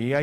AI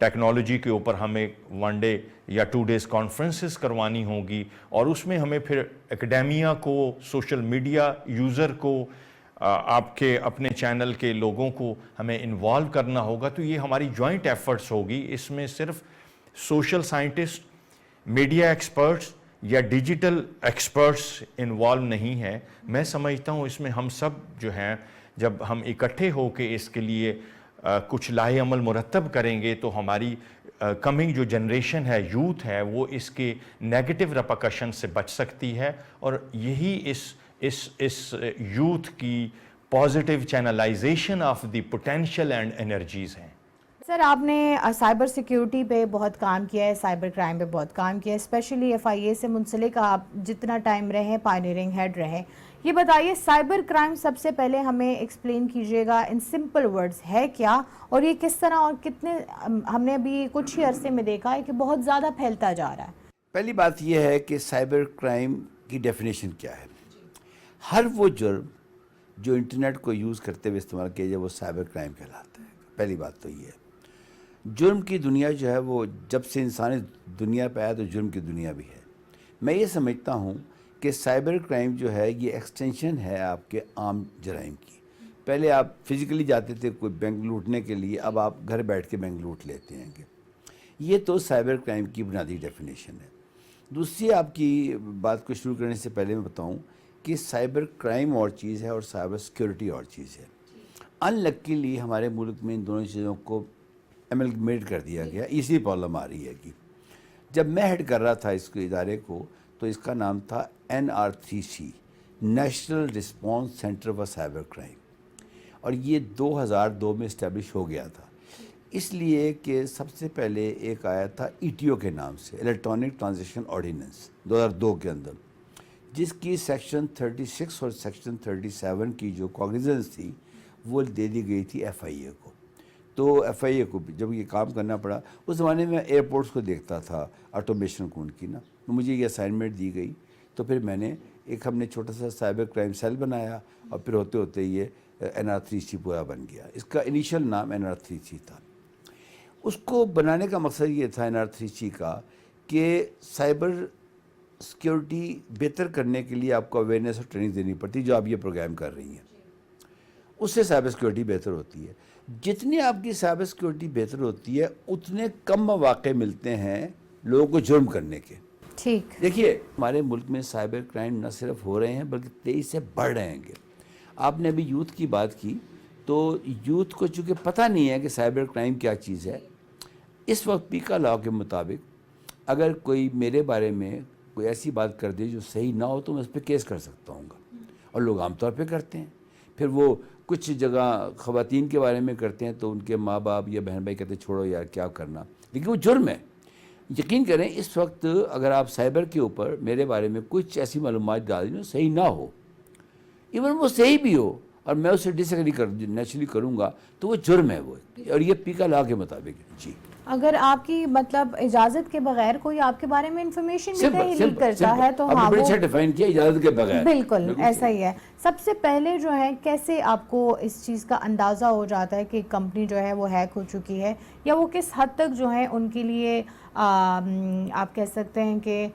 technology کے اوپر ہمیں 1 ڈے یا 2 ڈیز کانفرنسز کروانی ہوگی اور اس میں ہمیں پھر اکیڈیمیا کو، سوشل میڈیا یوزر کو، آپ کے اپنے چینل کے لوگوں کو ہمیں انوالو کرنا ہوگا. تو یہ ہماری جوائنٹ ایفرٹس ہوگی. اس میں صرف سوشل سائنٹسٹ، میڈیا ایکسپرٹس یا ڈیجیٹل ایکسپرٹس انوالو نہیں ہیں. میں سمجھتا ہوں اس میں ہم سب جو ہیں جب ہم اکٹھے ہو کے اس کے لیے کچھ لاہے عمل مرتب کریں گے تو ہماری کمنگ جو جنریشن ہے، یوتھ ہے، وہ اس کے نیگیٹو ریپرکشن سے بچ سکتی ہے. اور یہی اس یوتھ کی positive channelisation of the potential and energies ہیں. سر، آپ نے سائبر سیکیورٹی پہ بہت کام کیا ہے، سائبر کرائم پہ بہت کام کیا ہے، اسپیشلی FIA سے منسلک آپ جتنا ٹائم رہے پائنیئرنگ ہیڈ رہے. یہ بتائیے سائبر کرائم سب سے پہلے ہمیں ایکسپلین کیجیے گا ان سمپل ورڈز ہے کیا، اور یہ کس طرح اور کتنے، ہم نے ابھی کچھ ہی عرصے میں دیکھا ہے کہ بہت زیادہ پھیلتا جا رہا ہے. پہلی بات یہ ہے کہ سائبر کرائم کی ڈیفینیشن کیا ہے. ہر وہ جرم جو انٹرنیٹ کو یوز کرتے ہوئے استعمال کیا جائے وہ سائبر کرائم کہلاتا ہے. پہلی بات تو یہ ہے. جرم کی دنیا جو ہے وہ جب سے انسانی دنیا پہ آیا تو جرم کی دنیا بھی ہے. میں یہ سمجھتا ہوں کہ سائبر کرائم جو ہے یہ ایکسٹینشن ہے آپ کے عام جرائم کی. پہلے آپ فزیکلی جاتے تھے کوئی بینک لوٹنے کے لیے، اب آپ گھر بیٹھ کے بینک لوٹ لیتے ہیں. یہ تو سائبر کرائم کی بنیادی ڈیفینیشن ہے. دوسری آپ کی بات کو شروع کرنے سے پہلے میں بتاؤں کہ سائبر کرائم اور چیز ہے اور سائبر سیکیورٹی اور چیز ہے. ان لکیلی ہمارے ملک میں ان دونوں چیزوں کو ایملگمیٹ کر دیا گیا. اسی پرابلم آ رہی ہے کہ جب میں ہیڈ کر رہا تھا اس کو ادارے کو تو اس کا نام تھا NR3C، national response centre for cyber crime, اور یہ 2002 میں اسٹیبلش ہو گیا تھا. اس لیے کہ سب سے پہلے ایک آیا تھا ETO کے نام سے، الیکٹرانک ٹرانزیکشن آرڈیننس 2002 کے اندر، جس کی سیکشن 36 اور سیکشن 37 کی جو کاگنیزنس تھی وہ دے دی گئی تھی FIA کو. تو FIA کو جب یہ کام کرنا پڑا، اس زمانے میں ایئرپورٹس کو دیکھتا تھا آٹومیشن کو ان کی نا، تو مجھے یہ اسائنمنٹ دی گئی. تو پھر میں نے ہم نے چھوٹا سا سائبر کرائم سیل بنایا اور پھر ہوتے ہوتے یہ NR3C پورا بن گیا. اس کا انیشل نام NR3C تھا. اس کو بنانے کا مقصد یہ تھا NR3C کا کہ سائبر سیکیورٹی بہتر کرنے کے لیے آپ کو اویئرنیس اور ٹریننگ دینی پڑتی، جو آپ یہ پروگرام کر رہی ہیں. اس سے سائبر سیکیورٹی بہتر ہوتی ہے. جتنی آپ کی سائبر سیکیورٹی بہتر ہوتی ہے اتنے کم مواقع ملتے ہیں لوگوں کو جرم کرنے کے. ٹھیک. دیکھیے ہمارے ملک میں سائبر کرائم نہ صرف ہو رہے ہیں بلکہ تیزی سے بڑھ رہے ہیں. آپ نے ابھی یوتھ کی بات کی تو یوتھ کو چونکہ پتہ نہیں ہے کہ سائبر کرائم کیا چیز ہے. اس وقت پیکا لاء کے مطابق اگر کوئی میرے بارے میں کوئی ایسی بات کر دے جو صحیح نہ ہو تو میں اس پہ کیس کر سکتا ہوں گا، اور لوگ عام طور پہ کرتے ہیں. پھر وہ کچھ جگہ خواتین کے بارے میں کرتے ہیں تو ان کے ماں باپ یا بہن بھائی کہتے ہیں چھوڑو یار کیا کرنا، لیکن وہ جرم ہے. یقین کریں اس وقت اگر آپ سائبر کے اوپر میرے بارے میں کچھ ایسی معلومات ڈال دیں صحیح نہ ہو، ایون وہ صحیح بھی ہو اور میں اسے ڈس ایگری نیچرلی کروں گا تو وہ جرم ہے وہ، اور یہ پیکا لاء کے مطابق ہے. جی اگر آپ کی مطلب اجازت کے بغیر کوئی آپ کے بارے میں انفارمیشن بھی لیک کرتا ہے تو ہاں بڑے اچھا ڈیفائن کیا، اجازت کے بغیر. بالکل ایسا ہی ہے. سب سے پہلے جو ہے کیسے آپ کو اس چیز کا اندازہ ہو جاتا ہے کہ کمپنی جو ہے وہ ہیک ہو چکی ہے، یا وہ کس حد تک جو ہے ان کے لیے آپ کہہ سکتے ہیں کہ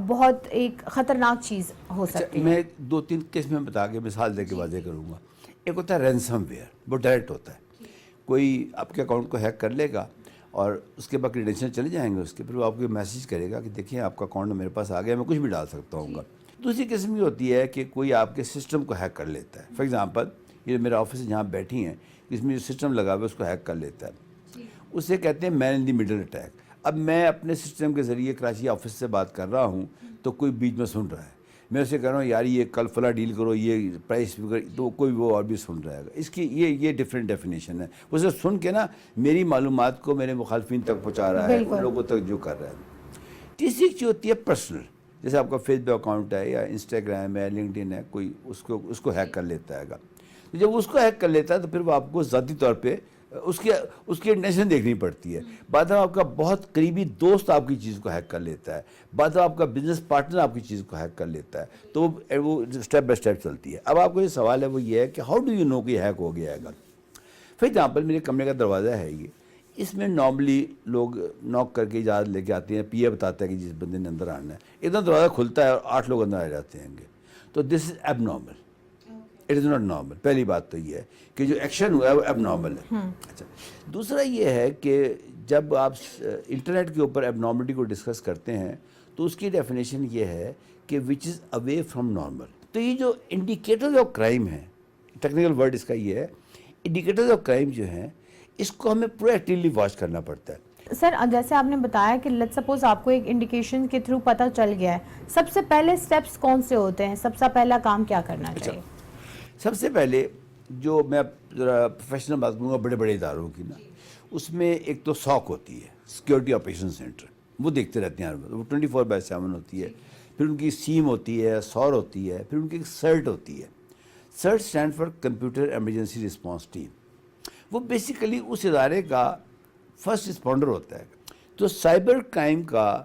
بہت ایک خطرناک چیز ہو سکتی ہے؟ میں 2-3 قسمیں بتا کے مثال دے کے واضح کروں گا. ایک ہوتا ہے رینسم ویئر، وہ ڈائریکٹ ہوتا ہے. کوئی آپ کے اکاؤنٹ کو ہیک کر لے گا اور اس کے بعد کریڈینشیل چلے جائیں گے اس کے، پھر وہ آپ کو میسیج کرے گا کہ دیکھیں آپ کا اکاؤنٹ میرے پاس آ گیا، میں کچھ بھی ڈال سکتا ہوں گا. دوسری قسم یہ ہوتی ہے کہ کوئی آپ کے سسٹم کو ہیک کر لیتا ہے. فار ایگزامپل یہ میرا آفس ہے جہاں بیٹھی ہیں، اس میں جو سسٹم لگا ہوا ہے اس کو ہیک کر لیتا ہے. اسے کہتے ہیں مین ان دی میڈل اٹیک. اب میں اپنے سسٹم کے ذریعے کراچی آفس سے بات کر رہا ہوں تو کوئی بیچ میں سن رہا ہے، میں اسے کہہ رہا ہوں یار یہ کل فلاں ڈیل کرو، یہ پرائس تو کوئی وہ اور بھی سن رہا ہے. اس کی یہ ڈفرینٹ ڈیفینیشن ہے. اسے سن کے نا میری معلومات کو میرے مخالفین تک پہنچا رہا ہے، ان لوگوں تک جو کر رہا ہے. تیسری چیز ہوتی ہے پرسنل، جیسے آپ کا فیس بک اکاؤنٹ ہے یا انسٹاگرام ہے، لنکڈ ان ہے، کوئی اس کو ہیک کر لیتا ہے گا. جب اس کو ہیک کر لیتا ہے تو پھر وہ آپ کو ذاتی طور پہ اس کی انٹینشن دیکھنی پڑتی ہے. بعد میں آپ کا بہت قریبی دوست آپ کی چیز کو ہیک کر لیتا ہے، بعد میں آپ کا بزنس پارٹنر آپ کی چیز کو ہیک کر لیتا ہے. تو وہ اسٹیپ بائی اسٹیپ چلتی ہے. اب آپ کو یہ سوال ہے وہ یہ ہے کہ ہاؤ ڈو یو نو کہ ہیک ہو گیا ہے گا. فار ایگزامپل میرے کمرے کا دروازہ ہے، یہ اس میں نارملی لوگ ناک کر کے اجازت لے کے آتے ہیں, پی اے بتاتا ہے کہ جس بندے نے اندر آنا ہے, ایک دم دروازہ کھلتا ہے اور 8 لوگ اندر آ جاتے ہیں گے. تو this is abnormal, it is not normal. پہلی بات تو یہ ہے کہ جو ایکشن ہوا ہے وہ ایب نارمل ہے. اچھا, دوسرا یہ ہے کہ جب آپ انٹرنیٹ کے اوپر ایب نارملٹی کو ڈسکس کرتے ہیں تو اس کی ڈیفینیشن یہ ہے کہ وچ از اوے فرام نارمل. تو یہ جو انڈیکیٹرز آف کرائم ہیں, ٹیکنیکل ورڈ اس کا یہ ہے, انڈیکیٹرز آف کرائم جو ہیں اس کو ہمیں پرو ایکٹیولی واچ کرنا پڑتا ہے. سر جیسے آپ نے بتایا کہ لیٹ سپوز آپ کو ایک انڈیکیشن کے تھرو پتہ چل گیا ہے, سب سے پہلے سٹیپس کون سے ہوتے ہیں, سب سے پہلا کام کیا کرنا چاہیے؟ سب سے پہلے جو میں ذرا پروفیشنل بات کروں گا بڑے بڑے اداروں کی نا, اس میں ایک تو ساک ہوتی ہے, سیکورٹی آپریشن سینٹر, وہ دیکھتے رہتے ہیں, وہ 24/7 ہوتی ہے. پھر ان کی سیم ہوتی ہے, سور ہوتی ہے, پھر ان کی ایک سرٹ ہوتی ہے. CERT stand for computer emergency response team. وہ بیسیکلی اس ادارے کا فرسٹ رسپونڈر ہوتا ہے. تو سائبر کرائم کا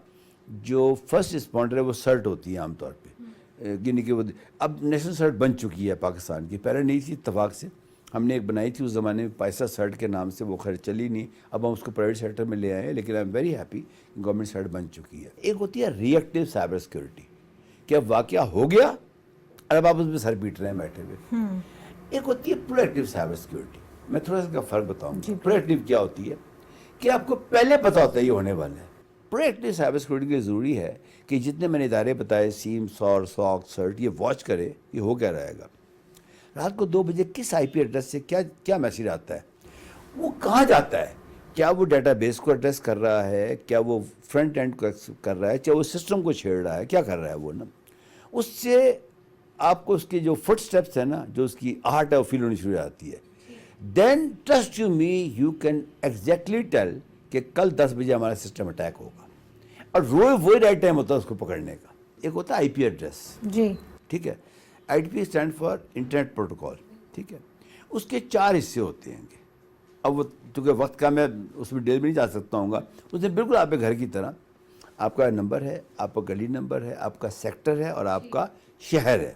جو فرسٹ رسپونڈر ہے وہ سرٹ ہوتی ہے عام طور پہ, یعنی کہ وہ اب نیشنل سرٹ بن چکی ہے پاکستان کی, پہلے نہیں تھی, اتفاق سے ہم نے ایک بنائی تھی اس زمانے میں پائسا سرٹ کے نام سے, وہ خیر چلی نہیں, اب ہم اس کو پرائیویٹ سیکٹر میں لے آئے ہیں, لیکن I am very happy government CERT بن چکی ہے. ایک ہوتی ہے ری ایکٹیو سائبر سیکورٹی, کہ اب واقعہ ہو گیا اور اب آپ اس میں سر پیٹ رہے ہیں بیٹھے ہوئے. ایک ہوتی ہے پرو ایکٹیو سائبر سیکورٹی. میں تھوڑا سا کا فرق بتاؤں گا. پرو ایکٹیو کیا ہوتی ہے کہ آپ کو پہلے پتہ ہوتا ہے یہ ہونے والا ہے. پرو ایکٹیو سائبر سیکورٹی کے ضروری ہے کہ جتنے میں نے ادارے بتائے, سیم, سور, ساک, سرٹ, یہ واچ کرے یہ ہو کیا رہے گا, رات کو 2 بجے کس آئی پی ایڈریس سے کیا میسیج آتا ہے, وہ کہاں جاتا ہے, کیا وہ ڈیٹا بیس کو ایڈریس کر رہا ہے, کیا وہ فرنٹ اینڈ کو کر رہا ہے, چاہے وہ سسٹم کو چھیڑ رہا ہے, کیا کر رہا ہے وہ نا. اس سے آپ کو اس کے جو فٹ سٹیپس ہیں نا, جو اس کی آہٹ ہے وہ فیل ہونی شروع ہو جاتی ہے. Then trust you me, you can exactly tell کہ کل 10 بجے ہمارا سسٹم اٹیک ہوگا, اور روز وہی رائٹ ٹائم ہوتا ہے اس کو پکڑنے کا. ایک ہوتا ہے آئی پی ایڈریس, جی ٹھیک ہے, I P stand for internet protocol, ٹھیک ہے. اس کے 4 حصے ہوتے ہیں. اب وہ چونکہ وقت کا میں اس میں ڈیل میں نہیں جا سکتا ہوں گا, اس میں بالکل آپ کے گھر کی طرح آپ کا نمبر ہے, آپ کا گلی نمبر ہے, آپ کا سیکٹر ہے, اور آپ کا شہر ہے.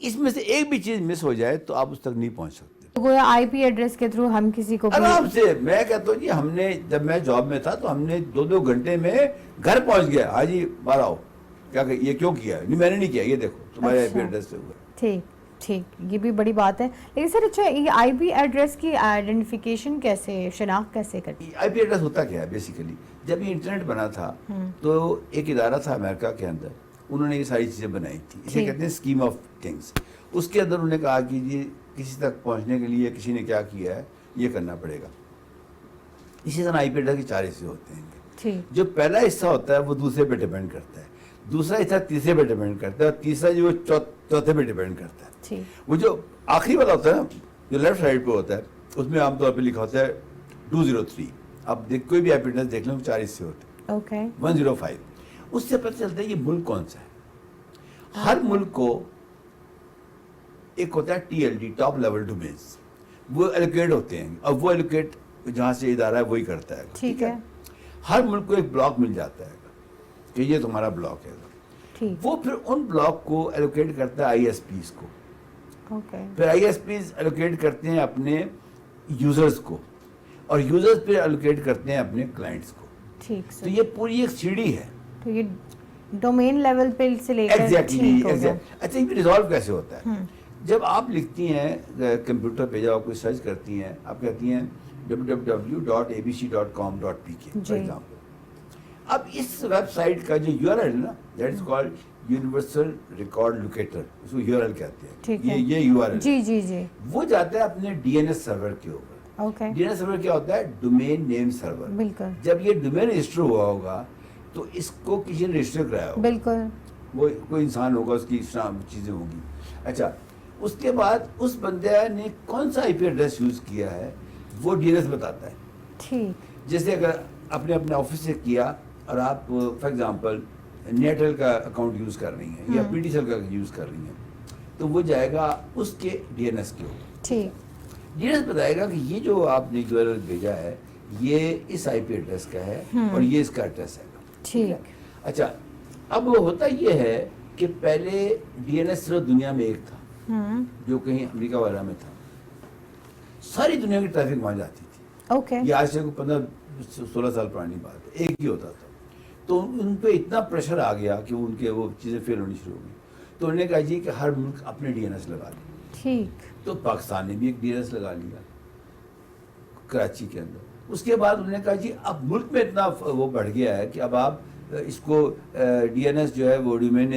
اس میں سے ایک بھی چیز مس ہو جائے تو آپ اس تک نہیں پہنچ سکتے. گویا آئی پی ایڈریس کے تھرو ہم کسی کو آرام سے, میں کہتا ہوں جی, ہم نے جب میں جاب میں تھا تو ہم نے 2 گھنٹے میں گھر پہنچ گیا, ہاں جی باہر آؤ, کیا کہ یہ کیوں کیا ہے, نہیں میں نے نہیں کیا, یہ دیکھو تمہارے آئی پی ایڈریس سے ہوا. ٹھیک, یہ بھی بڑی بات ہے. لیکن سر اچھا, یہ آئی پی ایڈریس کی آئیڈینٹیفیکیشن کیسے, شناخت کیسے کرتی؟ آئی پی ایڈریس ہوتا کیا ہے بیسیکلی, جب یہ انٹرنیٹ بنا تھا تو ایک ادارہ تھا امریکہ کے اندر, انہوں نے یہ ساری چیزیں بنائی تھی, اسے کہتے ہیں اسکیم آف تھنگس. اس کے اندر انہوں نے کہا کہ جی کسی تک پہنچنے کے لیے کسی نے کیا کیا ہے, یہ کرنا پڑے گا. اسی طرح آئی پی ایڈریس کے 4 حصے ہوتے ہیں. جو پہلا حصہ ہوتا ہے وہ دوسرے پہ ڈیپینڈ کرتا ہے, دوسرا حصہ تیسرے پہ ڈیپینڈ کرتا ہے, اور تیسرا جو چوتھے پہ ڈیپینڈ کرتا ہے. وہ جو آخری والا ہوتا ہے نا, جو لیفٹ سائڈ پہ ہوتا ہے, اس میں عام طور پہ لکھا ہوتا ہے 203. آپ کوئی بھی آئی پی ایڈریس دیکھ لیں, 4 حصے ہوتے ہیں. 105. اس سے پتہ چلتا ہے یہ ملک کون سا ہے. ہر ملک کو ایک ہوتا ہے TLD, ٹاپ لیول ڈومینز, وہ ایلوکیٹ ہوتے ہیں, اور وہ ایلوکیٹ جہاں سے ادارہ ہے وہی کرتا ہے. ٹھیک ہے, ہر ملک کو ایک بلاک مل جاتا ہے کہ یہ تمہارا بلاک ہے. وہ پھر ان بلاک کو ایلوکیٹ کرتا ہے ISPs کو, پھر ISPs ایلوکیٹ کرتے ہیں اپنے یوزرز کو, اور یوزرز پھر ایلوکیٹ کرتے ہیں اپنے کلائنٹس کو. تو یہ پوری ایک سیڑھی ہے. تو یہ ڈومین لیول پہ سے لے کر اچھا, یہ ریزالو کیسے ہوتا ہے؟ جب آپ لکھتی ہیں کمپیوٹر پہ, جب آپ کوئی سرچ کرتی ہیں, آپ کہتی ہیں www.abc.com.pk فار ایگزامپل. اب اس ویب سائٹ کا جو URL ہے نا, that is called universal record locator, اس کو URL کہتے ہیں. یہ URL جی وہ جاتا ہے اپنے DNS سرور کے اوپر. DNS سرور کیا ہوتا ہے؟ ڈومین نیم سرور. بالکل. جب یہ ڈومین رجسٹر ہوا ہوگا تو اس کو کسی نے رجسٹر کرایا ہوگا. بالکل. وہ کوئی انسان ہوگا, اس کی چیزیں ہوں گی. اچھا, اس کے بعد اس بندے نے کون سا آئی پی ایڈریس یوز کیا ہے وہ DNS بتاتا ہے. ٹھیک. جیسے اگر آپ نے اپنے آفس سے کیا اور آپ فار ایگزامپل نیٹل کا اکاؤنٹ یوز کر رہی ہیں یا PTCL کا یوز کر رہی ہیں, تو وہ جائے گا اس کے DNS کے اوپر. ٹھیک. DNS بتائے گا کہ یہ جو آپ نے URL بھیجا ہے یہ اس آئی پی ایڈریس کا ہے اور یہ اس کا ایڈریس ہے. ٹھیک. اچھا, اب ہوتا یہ ہے کہ پہلے DNS صرف دنیا میں ایک تھا جو کہیں امریکہ وغیرہ میں تھا. ساری دنیا کی ٹریفک وہاں جاتی تھی. اوکے. یہ آج سے 15-16 سال پرانی بات ہے, ایک ہی ہوتا تھا. تو ان پہ اتنا پریشر آ گیا کہ ان کے وہ چیزیں فیل ہونی شروع ہو گئی. تو انہوں نے کہا جی کہ ہر ملک اپنے ڈی این ایس لگا لے. ٹھیک. تو پاکستان نے بھی ایک ڈی این ایس لگا لیا کراچی کے اندر. اس کے بعد انہوں نے کہا جی اب ملک میں اتنا وہ بڑھ گیا ہے کہ اب آپ اس کو ڈی این ایس جو ہے وہ ڈومین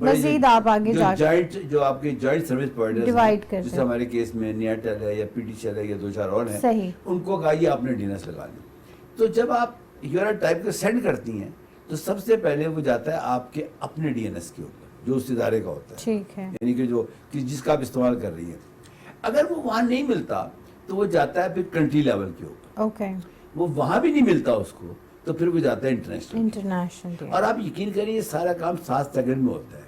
مزید آپ آگے جا جوائنٹ جو آپ کے جوائنٹ سروس پرووائڈرز ڈیوائڈ کرتے جیسے ہمارے کیس میں نیاٹل ہے یا پی ٹی سی ہے یا 2-4 اور ہیں, صحیح. ان کو کہا یہ آپ نے ڈی این ایس لگا لی. تو جب آپ یورا ٹائپ کا سینڈ کرتی ہیں تو سب سے پہلے وہ جاتا ہے آپ کے اپنے ڈی این ایس کے اوپر جو اس ادارے کا ہوتا ہے, ٹھیک ہے, یعنی کہ جو جس کا آپ استعمال کر رہی ہیں. اگر وہ وہاں نہیں ملتا تو وہ جاتا ہے پھر کنٹری لیول کے اوپر. اوکے. وہ وہاں بھی نہیں ملتا اس کو تو پھر وہ جاتا ہے انٹرنیشنل. انٹرنیشنل. اور آپ یقین کریے یہ سارا کام 7 سیکنڈ میں ہوتا ہے.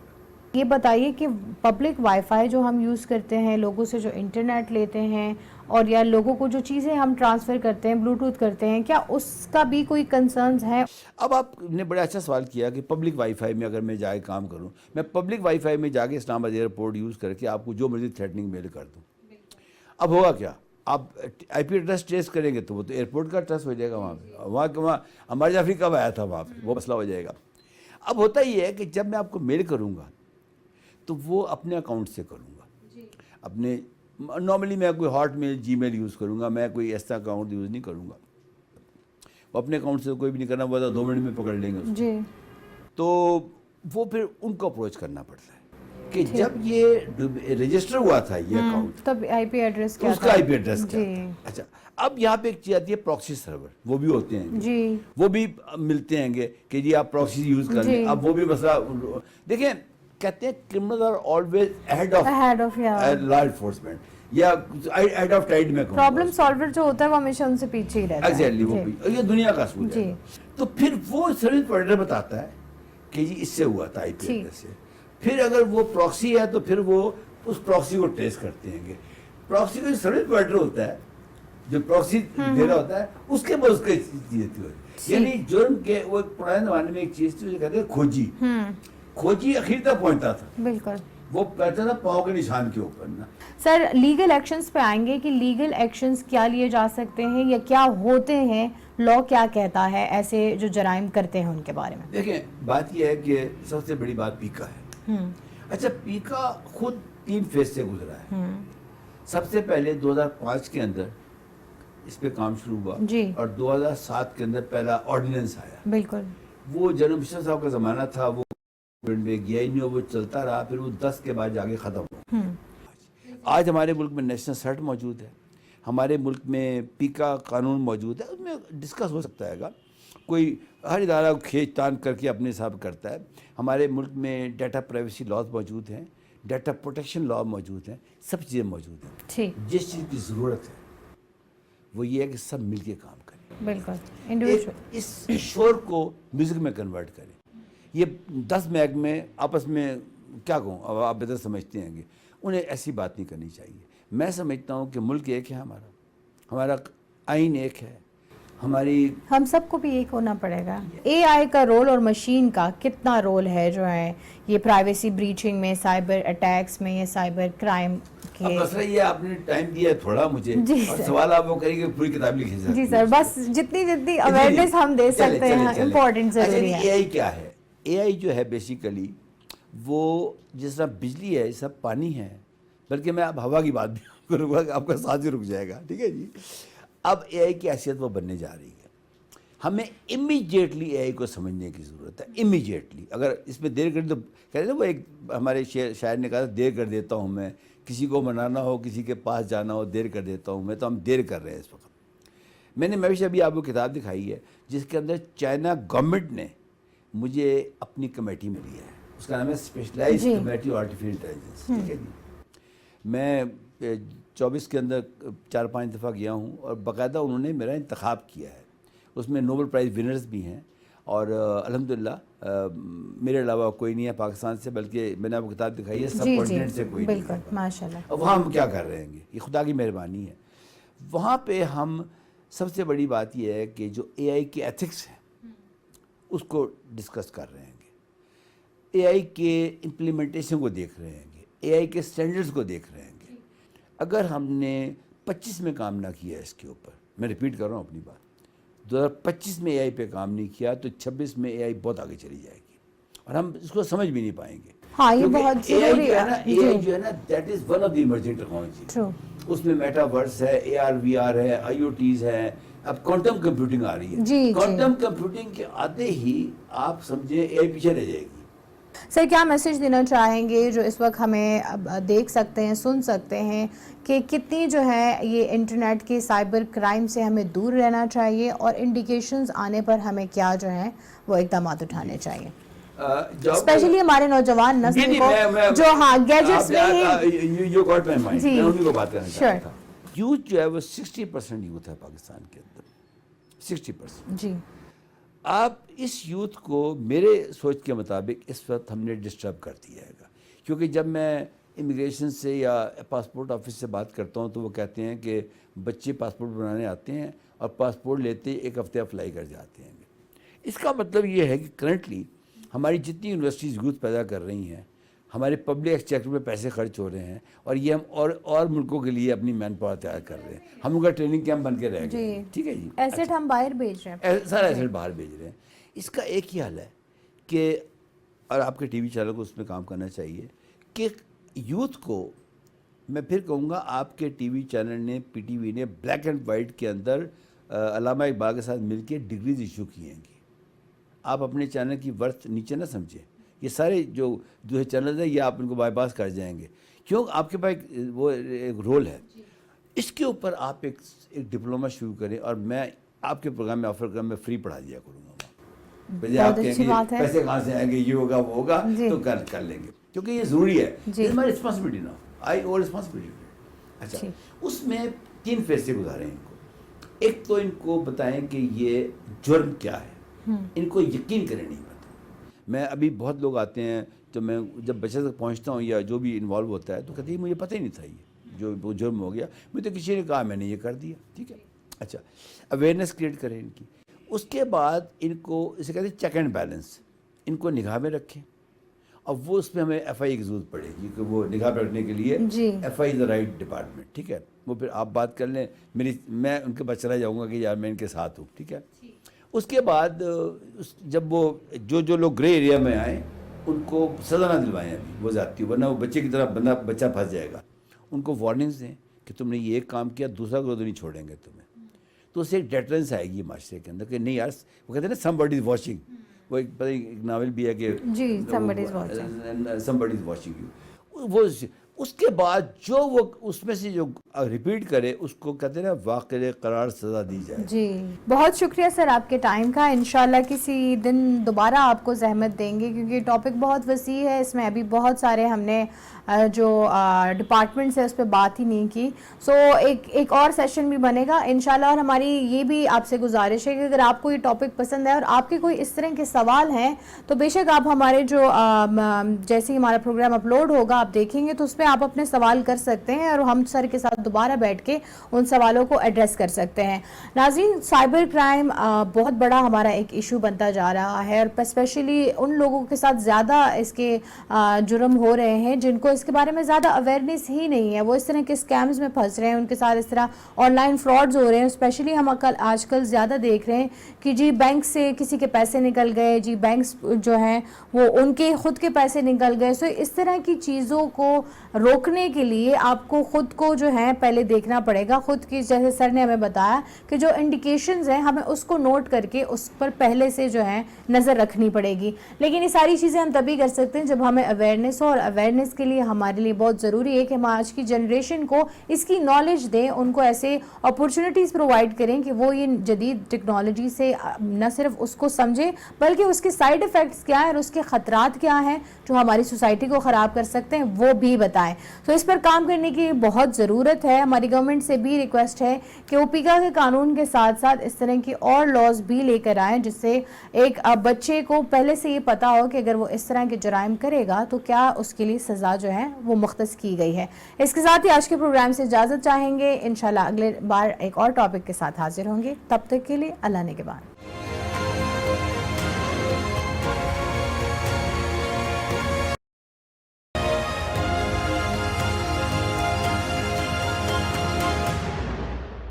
یہ بتائیے کہ پبلک وائی فائی جو ہم یوز کرتے ہیں, لوگوں سے جو انٹرنیٹ لیتے ہیں اور یا لوگوں کو جو چیزیں ہم ٹرانسفر کرتے ہیں, بلوٹوتھ کرتے ہیں, کیا اس کا بھی کوئی کنسرنز ہے؟ اب آپ نے بڑا اچھا سوال کیا کہ پبلک وائی فائی میں اگر میں جا کے کام کروں, میں پبلک وائی فائی میں جا کے اسلام آباد ایئرپورٹ یوز کر کے آپ کو جو مرضی تھریٹننگ میل کر دوں. اب ہوگا کیا, آپ آئی پی ایڈریس ٹریس کریں گے تو وہ تو ایئرپورٹ کا ٹریس ہو جائے گا. وہاں ہمارے جعفری کب آیا تھا وہاں پہ, وہ مسئلہ ہو جائے گا. اب ہوتا یہ ہے کہ جب میں آپ کو میل کروں گا تو وہ اپنے اکاؤنٹ سے کروں گا. اپنے نارملی میں کوئی ہاٹ میل جی میل یوز کروں گا, میں کوئی ایسا اکاؤنٹ یوز نہیں کروں گا. وہ اپنے اکاؤنٹ سے کوئی بھی نہیں کرنا, وہ 2 منٹ میں پکڑ لیں گے اس کو. جی. تو وہ پھر ان کو اپروچ کرنا پڑتا ہے کہ جب یہ رجسٹر ہوا تھا یہ اکاؤنٹ تب آئی پی ایڈریس کیا اس کا آئی پی ایڈریس کیا تھا. اچھا, اب یہاں پہ ایک چیز آتی ہے پراکسی سرور, وہ بھی ہوتے ہیں جی, وہ بھی ملتے ہیں گے کہ جی آپ پراکسی یوز کر لیں. اب وہ بھی مسئلہ دیکھیں, کہتے ہیں criminal are always ahead of law enforcement یا ہیڈ آف ٹائڈ میں پرابلم سالور جو ہوتا ہے وہ ہمیشہ ان سے پیچھے ہی رہتا ہے. ایگزیکٹلی, وہ یہ دنیا کا اصول ہے. تو پھر وہ سروس پرووائڈر بتاتا ہے کہ جی اس سے ہوا تھا آئی پی ایڈریس سے. پھر اگر وہ پراکسی ہے تو پھر وہ اس پراکسی کو ٹریس کرتے ہیں. پراکسی کا جو سروس پرووائڈر ہوتا ہے جو پراکسی دے رہا ہوتا ہے اس کے بعد اس کا چیز ہوتی ہے. یعنی جرم کے وہ پرانے زمانے میں ایک چیز تھی جو کہتے ہیں کھوجی. کھوجی اخیر تک پہنچتا تھا, بالکل وہ کہتا تھا پاؤں کے نشان کے اوپر نا. سر لیگل ایکشنز پہ آئیں گے کہ لیگل ایکشنز کیا لیے جا سکتے ہیں یا کیا ہوتے ہیں, لا کیا کہتا ہے ایسے جو جرائم کرتے ہیں ان کے بارے میں؟ دیکھیں بات یہ ہے کہ سب سے بڑی بات پیکا ہے. اچھا, پیکا خود 3 فیز سے گزرا ہے. سب سے پہلے 2005 کے اندر اس پہ کام شروع ہوا اور 2007 کے اندر پہلا آرڈیننس آیا. بالکل. وہ جنرل مشرف صاحب کا زمانہ تھا, وہ گیا ہی نہیں, وہ چلتا رہا, پھر وہ 10 کے بعد جا کے ختم ہوا. آج ہمارے ملک میں نیشنل سرٹ موجود ہے, ہمارے ملک میں پیکا قانون موجود ہے, اس میں ڈسکس ہو سکتا ہے گا. کوئی ہر ادارہ کھینچ تان کر کے اپنے حساب کرتا ہے. ہمارے ملک میں ڈیٹا پرائیویسی لاز موجود ہیں, ڈیٹا پروٹیکشن لا موجود ہیں, سب چیزیں موجود ہیں. جس چیز کی ضرورت ہے وہ یہ ہے کہ سب مل کے کام کریں. بالکل. اس شور کو میوزک میں کنورٹ کریں. یہ 10 محکمے آپس میں کیا کہوں, آپ بہتر سمجھتے ہیں گے, انہیں ایسی بات نہیں کرنی چاہیے. میں سمجھتا ہوں کہ ملک ایک ہے, ہمارا آئین ایک ہے, ہم سب کو بھی ایک ہونا پڑے گا. اے آئی کا رول اور مشین کا کتنا رول ہے جو ہے یہ پرائیویسی بریچنگ میں, سائبر اٹیکس میں, یا سائبر کرائم کے؟ اب مسئلہ یہ آپ نے ٹائم دیا ہے تھوڑا مجھے, اور سوال آپ وہ کریں گے پوری کتاب لکھی جائے. جی سر, بس جتنی اویئرنیس ہم دے سکتے ہیں امپورٹنٹ ضروری ہے. اے آئی کیا ہے؟ اے آئی جو ہے بیسیکلی وہ جس طرح بجلی ہے, اس طرح پانی ہے, بلکہ میں اب ہوا کی بات بھی کروں گا کہ آپ کا ساتھ ہی رک جائے گا, ٹھیک ہے جی. اب اے آئی کی حیثیت وہ بننے جا رہی ہے. ہمیں امیجیٹلی اے آئی کو سمجھنے کی ضرورت ہے, امیجیٹلی. اگر اس میں دیر کر تو کہتے ہیں وہ ایک ہمارے شاعر نے کہا دیر کر دیتا ہوں میں, کسی کو منانا ہو, کسی کے پاس جانا ہو, دیر کر دیتا ہوں میں. تو ہم دیر کر رہے ہیں اس وقت. میں نے ابھی آپ کو کتاب دکھائی ہے جس کے اندر چائنا گورنمنٹ نے مجھے اپنی کمیٹی میں لیا ہے, اس کا نام ہے اسپیشلائز کمیٹی آرٹیفیشل انٹیلیجنس, ٹھیک ہے جی. میں 24 کے اندر 4-5 دفعہ گیا ہوں اور باقاعدہ انہوں نے میرا انتخاب کیا ہے. اس میں نوبل پرائز ونرز بھی ہیں, اور الحمدللہ میرے علاوہ کوئی نہیں ہے پاکستان سے, بلکہ میں نے آپ کو کتاب دکھائی ہے سب کانٹیننٹ سے کوئی نہیں ہے. بالکل, ماشاءاللہ. وہاں ہم کیا کر رہے ہیں گے, یہ خدا کی مہربانی ہے. وہاں پہ ہم سب سے بڑی بات یہ ہے کہ جو اے آئی کے ایتھکس ہیں اس کو ڈسکس کر رہے ہیں گے, اے آئی کے امپلیمنٹیشن کو دیکھ رہے ہیں گے, اے آئی کے اسٹینڈرڈز کو دیکھ رہے ہیں گے. اگر ہم نے 2025 میں کام نہ کیا اس کے اوپر, میں ریپیٹ کر رہا ہوں اپنی بات, 2025 میں اے آئی پہ کام نہیں کیا تو 26 میں اے آئی بہت آگے چلی جائے گی اور ہم اس کو سمجھ بھی نہیں پائیں گے. ہاں یہ بہت ضروری ہے. اے آئی جو ہے نا, that is one of the emerging technology. اس میں میٹا ورس ہے, اے آر وی آر ہے, آئی او ٹیز ہے, اب کوانٹم کمپیوٹنگ آ رہی ہے. کوانٹم کمپیوٹنگ کے آتے ہی آپ سمجھیں اے آئی پیچھے رہ جائے گی. سر کیا میسج دینا چاہیں گے جو اس وقت ہمیں دیکھ سکتے ہیں, سن سکتے ہیں, کہ کتنی جو ہے یہ انٹرنیٹ کے سائبر کرائم سے ہمیں دور رہنا چاہیے اور انڈیکیشنز آنے پر ہمیں کیا جو ہیں وہ اقدامات اٹھانے چاہیے, اسپیشلی ہمارے نوجوان نسل کو جو ہاں گیجٹس میں ہی. یوتھ جو ہے وہ 60% یوتھ ہے پاکستان کے اندر, 60%. جی آپ اس یوتھ کو میرے سوچ کے مطابق اس وقت ہم نے ڈسٹرب کر دیا ہے, کیونکہ جب میں امیگریشن سے یا پاسپورٹ آفس سے بات کرتا ہوں تو وہ کہتے ہیں کہ بچے پاسپورٹ بنانے آتے ہیں اور پاسپورٹ لیتے ایک ہفتے اپلائی کر جاتے ہیں. اس کا مطلب یہ ہے کہ کرنٹلی ہماری جتنی یونیورسٹیز یوتھ پیدا کر رہی ہیں, ہمارے پبلک ایکسچیکر میں پیسے خرچ ہو رہے ہیں اور یہ ہم اور ملکوں کے لیے اپنی مین پاور تیار کر رہے ہیں. ہم ان کا ٹریننگ کیمپ بن کے رہ گئے. ٹھیک ہے جی, ایسٹ ہم باہر بھیج رہے ہیں, سارا ایسٹ باہر بھیج رہے ہیں. اس کا ایک ہی حل ہے کہ, اور آپ کے ٹی وی چینل کو اس میں کام کرنا چاہیے کہ یوتھ کو, میں پھر کہوں گا آپ کے ٹی وی چینل نے, پی ٹی وی نے بلیک اینڈ وائٹ کے اندر علامہ اقبال کے ساتھ مل کے ڈگریز ایشو کیے ہیں. آپ اپنے چینل کی ورتھ نیچے نہ سمجھیں. یہ سارے جو دوسرے چینلز ہیں یہ آپ ان کو بائی پاس کر جائیں گے, کیوں آپ کے پاس وہ ایک رول ہے. اس کے اوپر آپ ایک ڈپلوما شروع کریں اور میں آپ کے پروگرام میں آفر کر میں فری پڑھا دیا کروں گا. آپ کہیں گے پیسے کہاں سے آئیں گے, یہ ہوگا وہ ہوگا, تو کر لیں گے, کیونکہ یہ ضروری ہے. ہماری رسپانسبلٹی نا, آئی اور رسپانسبلٹی. اچھا, اس میں 3 فیصلے گزارے ہیں ان کو. ایک تو ان کو بتائیں کہ یہ جرم کیا ہے, ان کو یقین کریں نہیں پتا. میں ابھی بہت لوگ آتے ہیں جب بچے تک پہنچتا ہوں یا جو بھی انوالو ہوتا ہے تو کہتے ہیں مجھے پتہ ہی نہیں تھا یہ جو وہ جرم ہو گیا, مجھے تو کسی نے کہا میں نے یہ کر دیا. ٹھیک ہے, اچھا اویئرنیس کریٹ کریں ان کی. اس کے بعد ان کو اسے کہتے ہیں چیک اینڈ بیلنس, ان کو نگاہ میں رکھیں. اب وہ اس میں ہمیں ایف آئی کی ضرورت پڑے گی کہ وہ نگاہ پہ رکھنے کے لیے F I is the right department. ٹھیک ہے, وہ پھر آپ بات کر لیں, میں ان کے پاس چلا جاؤں گا کہ یار میں ان کے ساتھ ہوں. ٹھیک ہے, اس کے بعد جب وہ جو لوگ گرے ایریا میں آئیں ان کو سزا نہ دلوائیں ابھی وہ زیادتی, ورنہ وہ بچے کی طرح بچہ پھنس جائے گا. ان کو وارننگز دیں کہ تم نے یہ ایک کام کیا, دوسرا کو تو نہیں چھوڑیں گے تمہیں. تو اس سے ایک ڈیٹرنس آئے گی معاشرے کے اندر کہ نہیں یار, وہ کہتے ہیں نا سم بڈی از واچنگ. وہ ایک ناول بھی ہے کہ سم بڈی از واچنگ یو. وہ اس کے بعد جو وہ اس میں سے جو ریپیٹ کرے اس کو کہتے ہیں نا واقع قرار سزا دی جائے. جی بہت شکریہ سر آپ کے ٹائم کا. انشاءاللہ کسی دن دوبارہ آپ کو زحمت دیں گے کیونکہ ٹاپک بہت وسیع ہے, اس میں ابھی بہت سارے ہم نے جو ڈپارٹمنٹس ہے اس پہ بات ہی نہیں کی. سو ایک اور سیشن بھی بنے گا انشاءاللہ. اور ہماری یہ بھی آپ سے گزارش ہے کہ اگر آپ کو یہ ٹاپک پسند ہے اور آپ کے کوئی اس طرح کے سوال ہیں تو بے شک آپ ہمارے جو جیسے ہی ہمارا پروگرام اپلوڈ ہوگا آپ دیکھیں گے تو اس پہ آپ اپنے سوال کر سکتے ہیں اور ہم سر کے ساتھ دوبارہ بیٹھ کے ان سوالوں کو ایڈریس کر سکتے ہیں. ناظرین, سائبر کرائم بہت بڑا ہمارا ایک ایشو بنتا جا رہا ہے اور اسپیشلی ان لوگوں کے ساتھ زیادہ اس کے جرم ہو رہے ہیں جن کو اس کے بارے میں زیادہ اویئرنیس ہی نہیں ہے. وہ اس طرح کے اسکیمز میں پھنس رہے ہیں, ان کے ساتھ اس طرح آن لائن فراڈز ہو رہے ہیں. اسپیشلی ہم آج کل زیادہ دیکھ رہے ہیں کہ جی بینک سے کسی کے پیسے نکل گئے, جی بینکس جو ہیں وہ ان کے خود کے پیسے نکل گئے. سو اس طرح کی چیزوں کو روکنے کے لیے آپ کو خود کو جو ہے پہلے دیکھنا پڑے گا. خود کی جیسے سر نے ہمیں بتایا کہ جو انڈیکیشنز ہیں ہمیں اس کو نوٹ کر کے اس پر پہلے سے جو ہے نظر رکھنی پڑے گی. لیکن یہ ساری چیزیں ہم تبھی کر سکتے ہیں جب ہمیں اویئرنیس ہو, اور اویئرنیس کے لیے ہمارے لیے بہت ضروری ہے کہ ہم آج کی جنریشن کو اس کی نالج دیں, ان کو ایسے اپرچونٹیز پرووائڈ کریں کہ وہ یہ جدید ٹیکنالوجی سے نہ صرف اس کو سمجھیں بلکہ اس کے سائیڈ ایفیکٹس کیا ہیں اور اس کے خطرات کیا ہیں جو ہماری سوسائٹی کو خراب کر سکتے ہیں وہ بھی بتائیں. تو اس پر کام کرنے کی بہت ضرورت ہے. ہماری گورنمنٹ سے بھی ریکویسٹ ہے کہ وہ پیکا کے قانون کے ساتھ ساتھ اس طرح کی اور لاز بھی لے کر آئیں جس سے ایک بچے کو پہلے سے یہ پتا ہو کہ اگر وہ اس طرح کے جرائم کرے گا تو کیا اس کے لیے سزا جو ہے وہ مختص کی گئی ہے. اس کے ساتھ ہی آج کے پروگرام سے اجازت چاہیں گے. انشاءاللہ اگلے بار ایک اور ٹاپک کے ساتھ حاضر ہوں گے. تب تک کے لیے اللہ نگہبان.